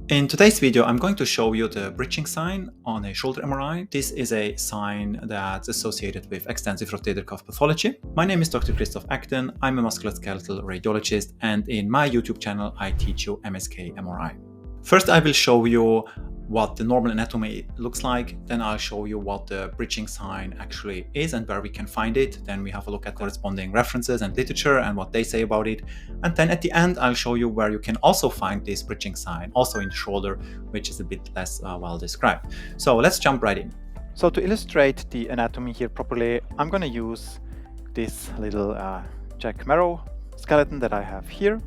In today's video, I'm going to show you the bridging sign on a shoulder MRI. This is a sign that's associated with extensive rotator cuff pathology. My name is Dr. Christoph Agten. I'm a musculoskeletal radiologist, and in my YouTube channel, I teach you MSK MRI. First, I will show you what the normal anatomy looks like. Then I'll show you what the bridging sign actually is and where we can find it. Then we have a look at corresponding references and literature and what they say about it. And then at the end, I'll show you where you can also find this bridging sign, also in the shoulder, which is a bit less well described. So let's jump right in. So to illustrate the anatomy here properly, I'm going to use this little Jack Marrow skeleton that I have here.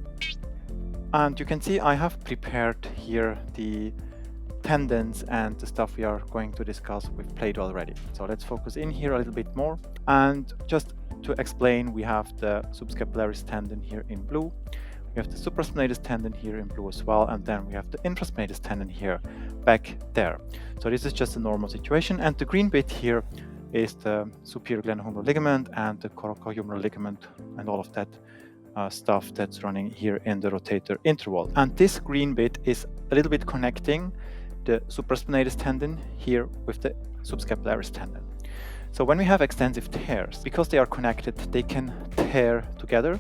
And you can see I have prepared here the tendons and the stuff we are going to discuss with plate already. So let's focus in here a little bit more. And just to explain, we have the subscapularis tendon here in blue. We have the supraspinatus tendon here in blue as well. And then we have the infraspinatus tendon here back there. So this is just a normal situation. And the green bit here is the superior glenohumeral ligament and the coracohumeral ligament and all of that stuff that's running here in the rotator interval. And this green bit is a little bit connecting the supraspinatus tendon here with the subscapularis tendon. So when we have extensive tears, because they are connected, they can tear together,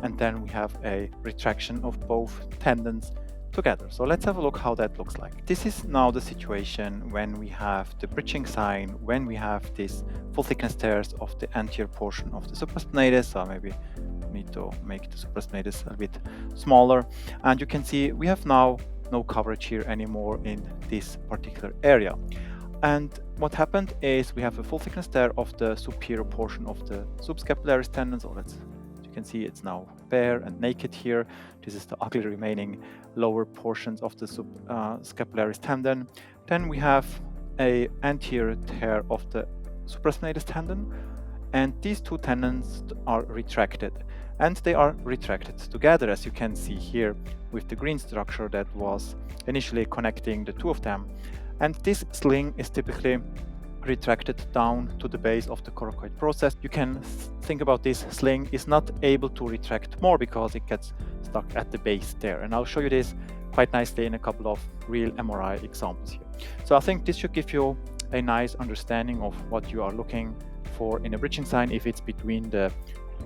and then we have a retraction of both tendons together. So let's have a look how that looks like. This is now the situation when we have the bridging sign, when we have this full thickness tears of the anterior portion of the supraspinatus. So maybe need to make the supraspinatus a bit smaller, and you can see we have now no coverage here anymore in this particular area. And what happened is we have a full thickness tear of the superior portion of the subscapularis tendon. So you can see it's now bare and naked here. This is the ugly remaining lower portions of the subscapularis tendon. Then we have a anterior tear of the supraspinatus tendon, and these two tendons are retracted, and they are retracted together, as you can see here with the green structure that was initially connecting the two of them. And this sling is typically retracted down to the base of the coracoid process. You can think about this sling is not able to retract more because it gets stuck at the base there. And I'll show you this quite nicely in a couple of real MRI examples here. So I think this should give you a nice understanding of what you are looking for in a bridging sign if it's between the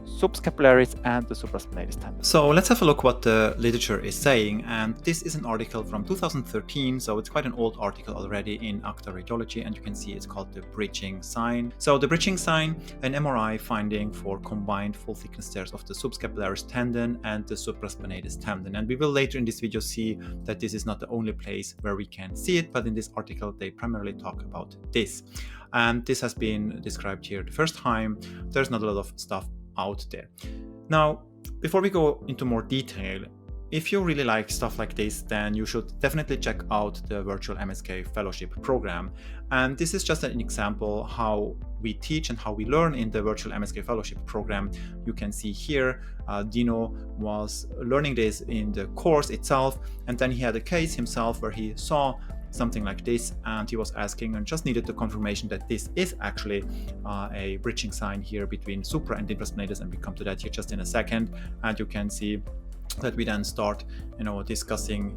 subscapularis and the supraspinatus tendon. So let's have a look what the literature is saying, and this is an article from 2013, so it's quite an old article already in Acta Radiology, and you can see it's called the bridging sign. So the bridging sign, an MRI finding for combined full thickness tears of the subscapularis tendon and the supraspinatus tendon. And we will later in this video see that this is not the only place where we can see it, but in this article they primarily talk about this. And this has been described here the first time. There's not a lot of stuff out there. Now, before we go into more detail, if you really like stuff like this, then you should definitely check out the Virtual MSK Fellowship program. And this is just an example how we teach and how we learn in the Virtual MSK Fellowship program. You can see here, Dino was learning this in the course itself, and then he had a case himself where he saw something like this, and he was asking and just needed the confirmation that this is actually a bridging sign here between supra and infraspinatus, and we come to that here just in a second. And you can see that we then start discussing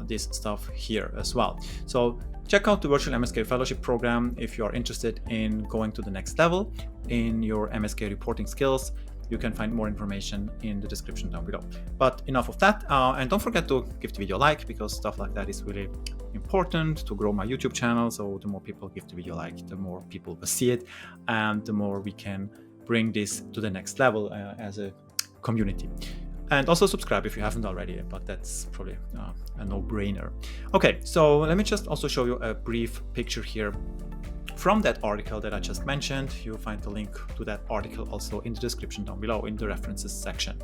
this stuff here as well. So check out the Virtual MSK Fellowship program if you are interested in going to the next level in your MSK reporting skills. You can find more information in the description down below. But enough of that, and don't forget to give the video a like, because stuff like that is really important to grow my YouTube channel. So the more people give the video a like, the more people will see it, and the more we can bring this to the next level as a community. And also subscribe if you haven't already, but that's probably a no-brainer. Okay, so let me just also show you a brief picture here from that article that I just mentioned. You'll find the link to that article also in the description down below in the references section.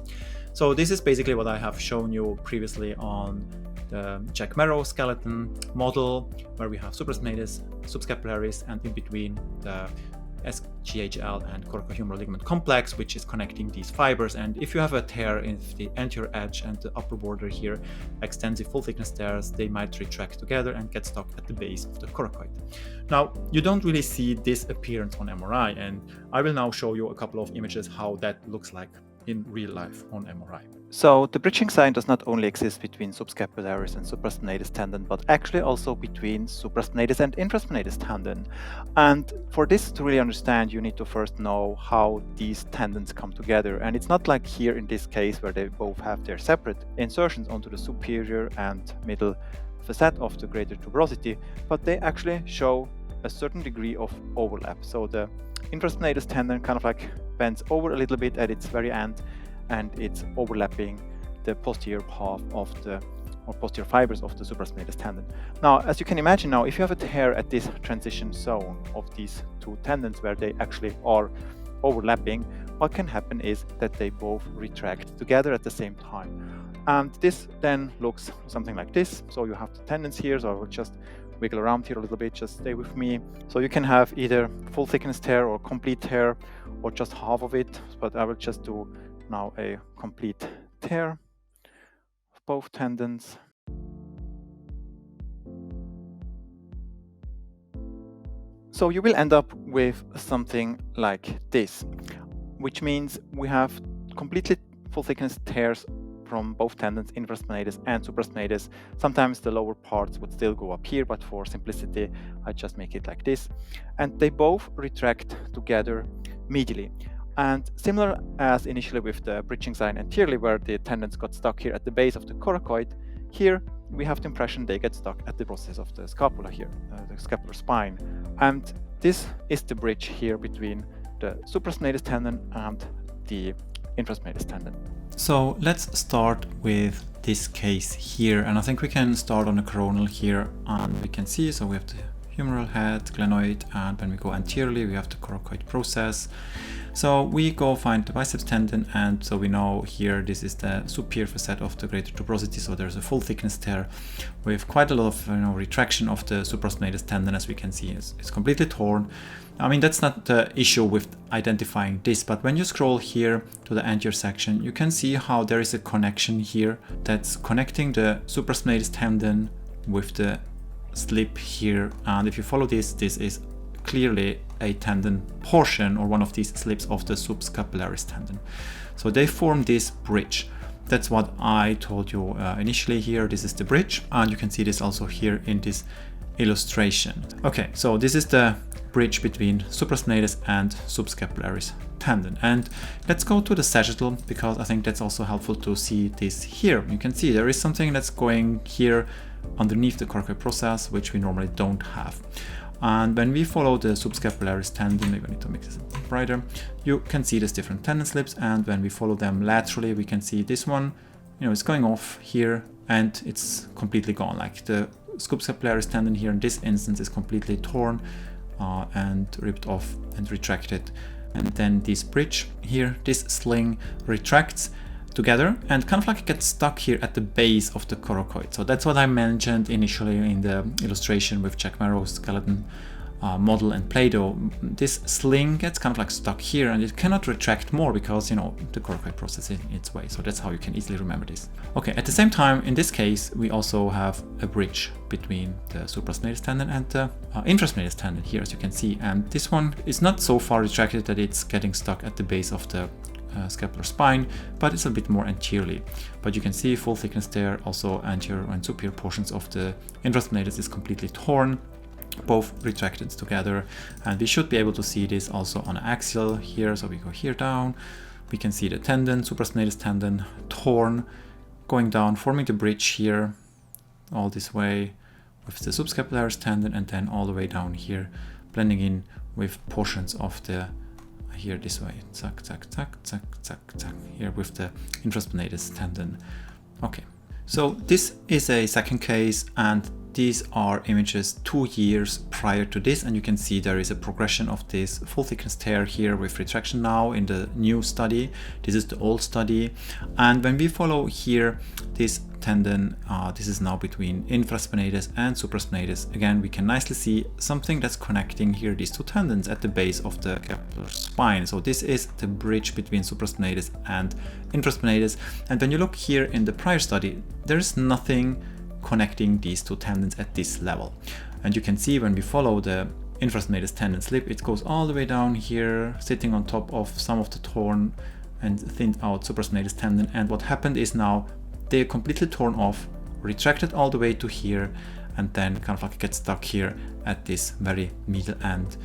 So this is basically what I have shown you previously on the Jack Marrow skeleton model, where we have supraspinatus, subscapularis, and in between the SGHL and coracohumeral ligament complex, which is connecting these fibers. And if you have a tear in the anterior edge and the upper border here, extensive full thickness tears, they might retract together and get stuck at the base of the coracoid. Now, you don't really see this appearance on MRI, and I will now show you a couple of images how that looks like in real life on MRI. So the bridging sign does not only exist between subscapularis and supraspinatus tendon, but actually also between supraspinatus and infraspinatus tendon. And for this to really understand, you need to first know how these tendons come together. And it's not like here in this case where they both have their separate insertions onto the superior and middle facet of the greater tuberosity, but they actually show a certain degree of overlap. So the infraspinatus tendon kind of like bends over a little bit at its very end, and it's overlapping the posterior half of the posterior fibers of the supraspinatus tendon. Now, as you can imagine now, if you have a tear at this transition zone of these two tendons where they actually are overlapping, what can happen is that they both retract together at the same time. And this then looks something like this. So you have the tendons here, so I will just wiggle around here a little bit, just stay with me. So you can have either full thickness tear or complete tear or just half of it, but I will just do now a complete tear of both tendons. So you will end up with something like this, which means we have completely full thickness tears from both tendons, infraspinatus and supraspinatus. Sometimes the lower parts would still go up here, but for simplicity, I just make it like this. And they both retract together medially. And similar as initially with the bridging sign anteriorly, where the tendons got stuck here at the base of the coracoid, here we have the impression they get stuck at the process of the scapula here, the scapular spine. And this is the bridge here between the supraspinatus tendon and the infraspinatus tendon. So let's start with this case here, and I think we can start on the coronal here, and we can see, so we have the humeral head, glenoid, and when we go anteriorly we have the coracoid process. So we go find the biceps tendon, and so we know here this is the superior facet of the greater tuberosity, so there's a full thickness tear with quite a lot of retraction of the supraspinatus tendon. As we can see, it's completely torn. I mean, that's not the issue with identifying this, but when you scroll here to the anterior section, you can see how there is a connection here that's connecting the supraspinatus tendon with the slip here, and if you follow this is clearly a tendon portion or one of these slips of the subscapularis tendon. So they form this bridge. That's what I told you initially here. This is the bridge, and you can see this also here in this illustration. Okay, so this is the bridge between supraspinatus and subscapularis tendon. And let's go to the sagittal, because I think that's also helpful to see this here. You can see there is something that's going here underneath the coracoid process, which we normally don't have. And when we follow the subscapularis tendon, maybe I need to make this brighter, you can see there's different tendon slips, and when we follow them laterally, we can see this one, it's going off here and it's completely gone. Like the subscapularis tendon here in this instance is completely torn and ripped off and retracted. And then this bridge here, this sling retracts together and kind of like gets stuck here at the base of the coracoid. So that's what I mentioned initially in the illustration with Jack Marrow's skeleton model and Play-Doh. This sling gets kind of like stuck here, and it cannot retract more because the coracoid process in its way. So that's how you can easily remember this. Okay, at the same time, in this case, we also have a bridge between the supraspinatus tendon and the infraspinatus tendon here, as you can see. And this one is not so far retracted that it's getting stuck at the base of the scapular spine, but it's a bit more anteriorly. But you can see full thickness there, also anterior and superior portions of the infraspinatus is completely torn, both retracted together. And we should be able to see this also on axial here. So we go here down, we can see the tendon, supraspinatus tendon, torn, going down, forming the bridge here, all this way with the subscapularis tendon, and then all the way down here, blending in with portions of the here this way, zack, zack, zack, zack, zack, zack, here with the infraspinatus tendon. Okay, so this is a second case, and these are images 2 years prior to this, and you can see there is a progression of this full thickness tear here with retraction now in the new study. This is the old study, and when we follow here this tendon, this is now between infraspinatus and supraspinatus. Again, we can nicely see something that's connecting here these two tendons at the base of the scapular spine. So this is the bridge between supraspinatus and infraspinatus. And when you look here in the prior study, there is nothing connecting these two tendons at this level. And you can see when we follow the infraspinatus tendon slip, it goes all the way down here, sitting on top of some of the torn and thinned out supraspinatus tendon. And what happened is now they're completely torn off, retracted all the way to here, and then kind of like get stuck here at this very middle end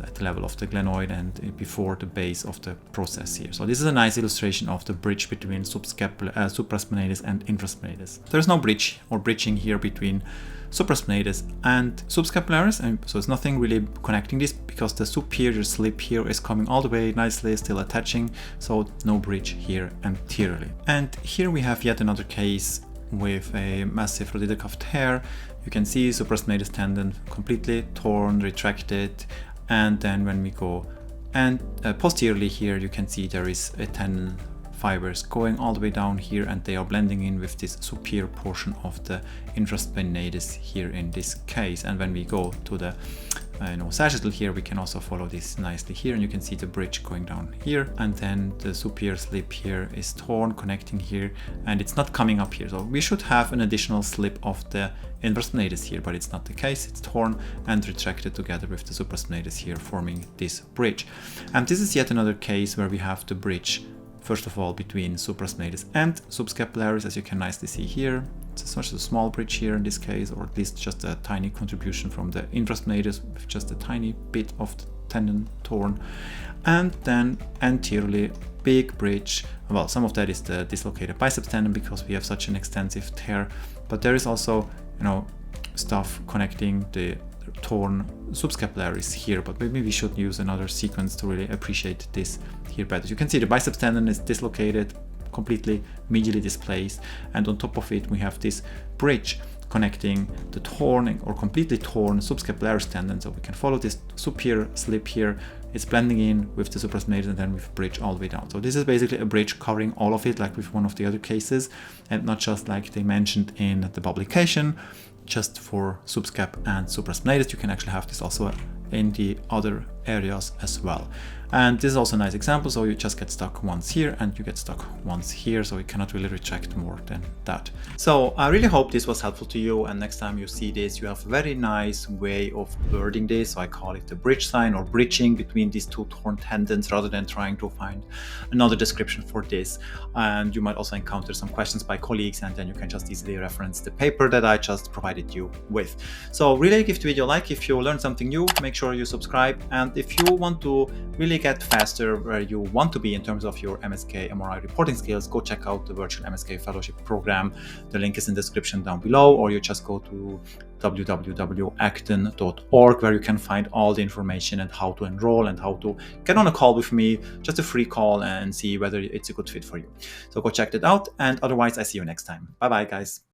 at the level of the glenoid and before the base of the process here. So this is a nice illustration of the bridge between supraspinatus and infraspinatus. There's no bridge or bridging here between supraspinatus and subscapularis, and so it's nothing really connecting this because the superior slip here is coming all the way nicely, still attaching, so no bridge here anteriorly. And here we have yet another case with a massive rotator cuff tear. You can see supraspinatus tendon completely torn, retracted, and then when we go and posteriorly here, you can see there is a tendon fibers going all the way down here, and they are blending in with this superior portion of the infraspinatus here in this case. And when we go to the sagittal here, we can also follow this nicely here, and you can see the bridge going down here, and then the superior slip here is torn, connecting here, and it's not coming up here. So we should have an additional slip of the infraspinatus here, but it's not the case. It's torn and retracted together with the supraspinatus here, forming this bridge. And this is yet another case where we have the bridge, first of all, between supraspinatus and subscapularis, as you can nicely see here. It's such a small bridge here in this case, or at least just a tiny contribution from the infraspinatus with just a tiny bit of the tendon torn. And then anteriorly, big bridge. Well, some of that is the dislocated biceps tendon because we have such an extensive tear, but there is also, stuff connecting the torn subscapularis here, but maybe we should use another sequence to really appreciate this here better. You can see the biceps tendon is dislocated, completely medially displaced, and on top of it we have this bridge connecting the torn or completely torn subscapularis tendon. So we can follow this superior slip here. It's blending in with the supraspinatus and then with bridge all the way down. So this is basically a bridge covering all of it, like with one of the other cases, and not just like they mentioned in the publication, just for subscap and supraspinatus. You can actually have this also in the other areas as well. And this is also a nice example. So you just get stuck once here and you get stuck once here. So you cannot really retract more than that. So I really hope this was helpful to you. And next time you see this, you have a very nice way of wording this. So I call it the bridge sign, or bridging between these two torn tendons, rather than trying to find another description for this. And you might also encounter some questions by colleagues, and then you can just easily reference the paper that I just provided you with. So really give the video a like if you learned something new. Make sure you subscribe. And if you want to really get faster where you want to be in terms of your MSK MRI reporting skills, go check out the Virtual MSK Fellowship program. The link is in the description down below, or you just go to www.agten.org, where you can find all the information and how to enroll and how to get on a call with me, just a free call, and see whether it's a good fit for you. So go check that out, and otherwise I see you next time. Bye bye, guys.